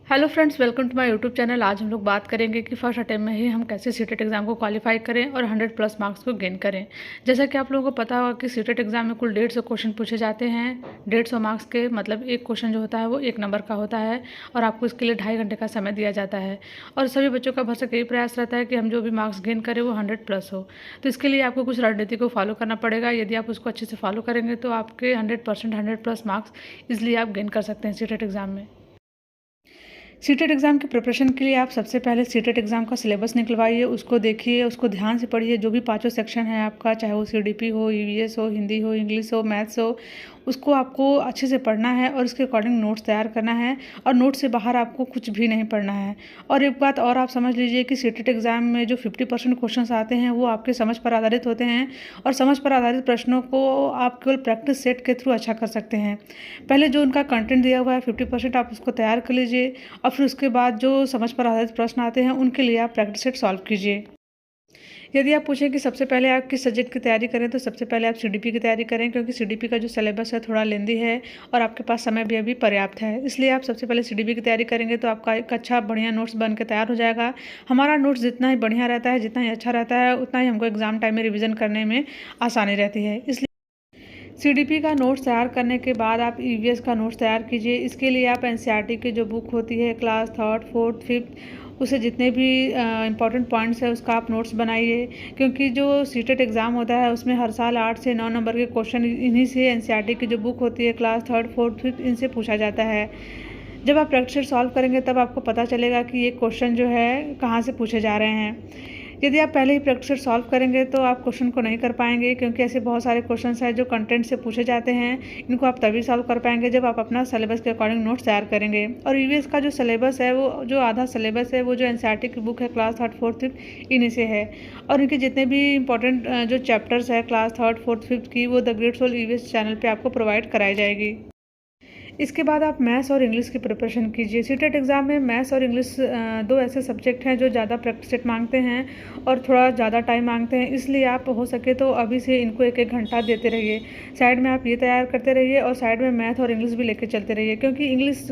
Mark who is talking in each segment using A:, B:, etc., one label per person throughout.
A: Hello friends, welcome to my YouTube channel. आज हम लोग बात करेंगे कि फर्स्ट अटेम्प्ट में ही हम कैसे सीटेट एग्ज़ाम को क्वालिफाई करें और 100 प्लस मार्क्स को गेन करें। जैसा कि आप लोगों को पता होगा कि सीटेट एग्ज़ाम में कुल 150 क्वेश्चन पूछे जाते हैं। 150 मार्क्स के मतलब एक क्वेश्चन जो होता है वो 1 नंबर का होता है और आपको इसके लिए 2.5 घंटे का समय दिया जाता है। और सभी बच्चों का भरसक यही प्रयास रहता है कि हम जो भी मार्क्स गेन करें वो 100 प्लस हो। तो इसके लिए आपको कुछ रणनीति को फॉलो करना पड़ेगा। यदि आप उसको अच्छे से फॉलो करेंगे तो आपके 100% 100 प्लस मार्क्स ईजिली आप गेन कर सकते हैं सीटेट एग्ज़ाम में। सीटेट एग्ज़ाम की प्रिपरेशन के लिए आप सबसे पहले सीटेट एग्ज़ाम का सिलेबस निकलवाइए, उसको देखिए, उसको ध्यान से पढ़िए। जो भी पाँचों सेक्शन है आपका, चाहे वो सीडीपी हो, ईवीएस हो, हिंदी हो, इंग्लिश हो, मैथ्स हो, उसको आपको अच्छे से पढ़ना है और उसके अकॉर्डिंग नोट्स तैयार करना है और नोट से बाहर आपको कुछ भी नहीं पढ़ना है। और एक बात और आप समझ लीजिए कि सीटेट एग्ज़ाम में जो 50% क्वेश्चंस आते हैं वो आपके समझ पर आधारित होते हैं और समझ पर आधारित प्रश्नों को आप केवल प्रैक्टिस सेट के थ्रू अच्छा कर सकते हैं। पहले जो उनका कंटेंट दिया हुआ है 50% आप उसको तैयार कर लीजिए और फिर उसके बाद जो समझ पर आधारित प्रश्न आते हैं उनके लिए आप प्रैक्टिस सेट सॉल्व कीजिए। यदि आप पूछें कि सबसे पहले आप किस सब्जेक्ट की तैयारी करें, तो सबसे पहले आप सीडीपी की तैयारी करें, क्योंकि सीडीपी का जो सिलेबस है थोड़ा लेंदी है और आपके पास समय भी अभी पर्याप्त है। इसलिए आप सबसे पहले सीडीपी की तैयारी करेंगे तो आपका एक अच्छा बढ़िया नोट्स बन के तैयार हो जाएगा। हमारा नोट्स जितना ही बढ़िया रहता है, जितना ही अच्छा रहता है, उतना ही हमको एग्जाम टाइम में रिविज़न करने में आसानी रहती है। इसलिए सीडीपी का नोट्स तैयार करने के बाद आप ईवीएस का नोट्स तैयार कीजिए। इसके लिए आप एनसीईआरटी की जो बुक होती है क्लास 3rd 4th 5th, उसे जितने भी इंपॉर्टेंट पॉइंट्स है उसका आप नोट्स बनाइए, क्योंकि जो सीटेट एग्ज़ाम होता है उसमें हर साल 8 से 9 नंबर के क्वेश्चन इन्हीं से एनसीईआरटी की जो बुक होती है क्लास 3rd 4th 5th इनसे पूछा जाता है। जब आप प्रैक्टिस सॉल्व करेंगे तब आपको पता चलेगा कि ये क्वेश्चन जो है कहाँ से पूछे जा रहे हैं। यदि आप पहले ही प्रैक्टिस सॉल्व करेंगे तो आप क्वेश्चन को नहीं कर पाएंगे, क्योंकि ऐसे बहुत सारे क्वेश्चंस हैं जो कंटेंट से पूछे जाते हैं। इनको आप तभी सॉल्व कर पाएंगे जब आप अपना सिलेबस के अकॉर्डिंग नोट्स तैयार करेंगे। और ईवीएस का जो सिलेबस है, वो जो आधा सिलेबस है, वो जो एनसीईआरटी की बुक है क्लास 3rd 4th 5th इन्हीं से है। और इनके जितने भी इंपॉर्टेंट जो चैप्टर्स है क्लास 3rd 4th 5th की, वो the great soul EVS channel पर आपको प्रोवाइड कराई जाएगी। इसके बाद आप मैथ्स और इंग्लिश की प्रिपरेशन कीजिए। सीटेट एग्ज़ाम में मैथ्स और इंग्लिश दो ऐसे सब्जेक्ट हैं जो ज़्यादा प्रैक्टिस सेट मांगते हैं और थोड़ा ज़्यादा टाइम मांगते हैं। इसलिए आप हो सके तो अभी से इनको 1-1 घंटा देते रहिए। साइड में आप ये तैयार करते रहिए और साइड में मैथ और इंग्लिश भी लेके चलते रहिए, क्योंकि इंग्लिश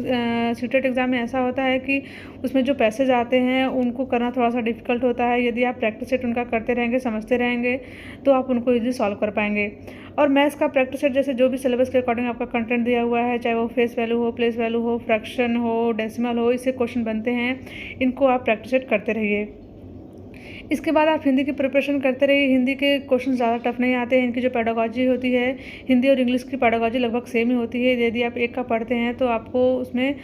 A: सीटेट एग्ज़ाम में ऐसा होता है कि उसमें जो पैसेज आते हैं उनको करना थोड़ा सा डिफ़िकल्ट होता है। यदि आप प्रैक्टिस सेट उनका करते रहेंगे, समझते रहेंगे, तो आप उनको ईज़िली सॉल्व कर पाएंगे। और मैथ्स का प्रैक्टिस सेट जैसे जो भी सिलेबस के अकॉर्डिंग आपका कंटेंट दिया हुआ है, चाहे वो फेस वैल्यू हो, प्लेस वैल्यू हो, फ्रैक्शन हो, डेसिमल हो, इससे क्वेश्चन बनते हैं, इनको आप प्रैक्टिस सेट करते रहिए। इसके बाद आप हिंदी की प्रिपरेशन करते रहिए। हिंदी के क्वेश्चन ज़्यादा टफ नहीं आते हैं। इनकी जो पेडागॉजी होती है, हिंदी और इंग्लिश की पेडागॉजी लगभग सेम ही होती है। यदि आप एक का पढ़ते हैं तो आपको उसमें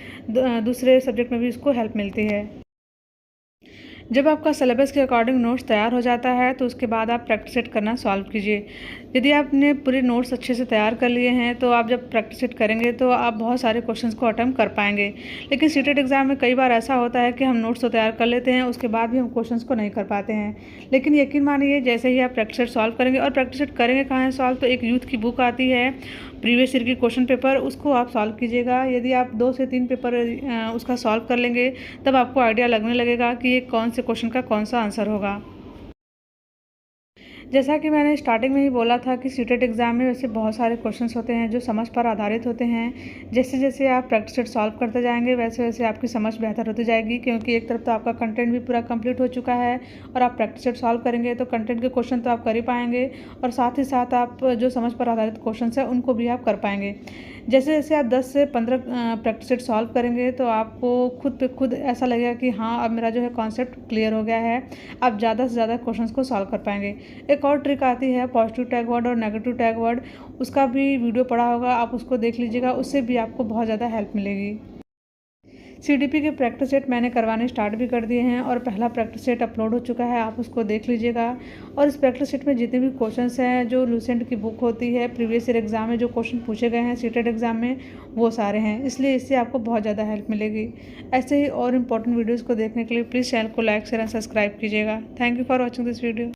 A: दूसरे सब्जेक्ट में भी उसको हेल्प मिलती है। जब आपका सिलेबस के अकॉर्डिंग नोट्स तैयार हो जाता है तो उसके बाद आप प्रैक्टिस सेट करना सॉल्व कीजिए। यदि आपने पूरे नोट्स अच्छे से तैयार कर लिए हैं तो आप जब प्रैक्टिस सेट करेंगे तो आप बहुत सारे क्वेश्चंस को अटेम्प्ट कर पाएंगे। लेकिन सीटेट एग्ज़ाम में कई बार ऐसा होता है कि हम नोट्स तो तैयार कर लेते हैं, उसके बाद भी हम क्वेश्चंस को नहीं कर पाते हैं। लेकिन यकीन मानिए, जैसे ही आप प्रैक्टिस सेट सॉल्व करेंगे, और प्रैक्टिस सेट करेंगे कहाँ है सॉल्व, तो एक यूथ की बुक आती है प्रीवियस ईयर की क्वेश्चन पेपर, उसको आप सॉल्व कीजिएगा। यदि आप 2 से 3 पेपर उसका सॉल्व कर लेंगे तब आपको आइडिया लगने लगेगा कि ये कौन से क्वेश्चन का कौन सा आंसर होगा। जैसा कि मैंने स्टार्टिंग में ही बोला था कि सीटेट एग्ज़ाम में वैसे बहुत सारे क्वेश्चंस होते हैं जो समझ पर आधारित होते हैं। जैसे जैसे आप प्रैक्टिस सेट सॉल्व करते जाएंगे वैसे वैसे आपकी समझ बेहतर होती जाएगी, क्योंकि एक तरफ तो आपका कंटेंट भी पूरा कंप्लीट हो चुका है और आप प्रैक्टिस सेट सॉल्व करेंगे तो कंटेंट के क्वेश्चन तो आप कर ही पाएंगे और साथ ही साथ आप जो समझ पर आधारित क्वेश्चन है उनको भी आप कर पाएंगे। जैसे जैसे आप 10 से 15 प्रैक्टिस सेट सॉल्व करेंगे तो आपको खुद पे खुद ऐसा लगेगा कि हाँ, अब मेरा जो है कॉन्सेप्ट क्लियर हो गया है। आप ज़्यादा से ज़्यादा क्वेश्चंस को सॉल्व कर पाएंगे। एक और ट्रिक आती है पॉजिटिव टैग वर्ड और नेगेटिव टैग वर्ड, उसका भी वीडियो पड़ा होगा, आप उसको देख लीजिएगा, उससे भी आपको बहुत ज़्यादा हेल्प मिलेगी। सीडीपी के प्रैक्टिस सेट मैंने करवाने स्टार्ट भी कर दिए हैं और पहला प्रैक्टिस सेट अपलोड हो चुका है, आप उसको देख लीजिएगा। और इस प्रैक्टिस सेट में जितने भी क्वेश्चंस हैं, जो लूसेंट की बुक होती है, प्रीवियस ईयर एग्जाम में जो क्वेश्चन पूछे गए हैं सीटेट एग्जाम में, वो सारे हैं। इसलिए इससे आपको बहुत ज़्यादा हेल्प मिलेगी। ऐसे ही और इंपॉर्टेंट वीडियोज़ को देखने के लिए प्लीज़ चैनल को लाइक शेयर एंड सब्सक्राइब कीजिएगा। Thank you for watching this video.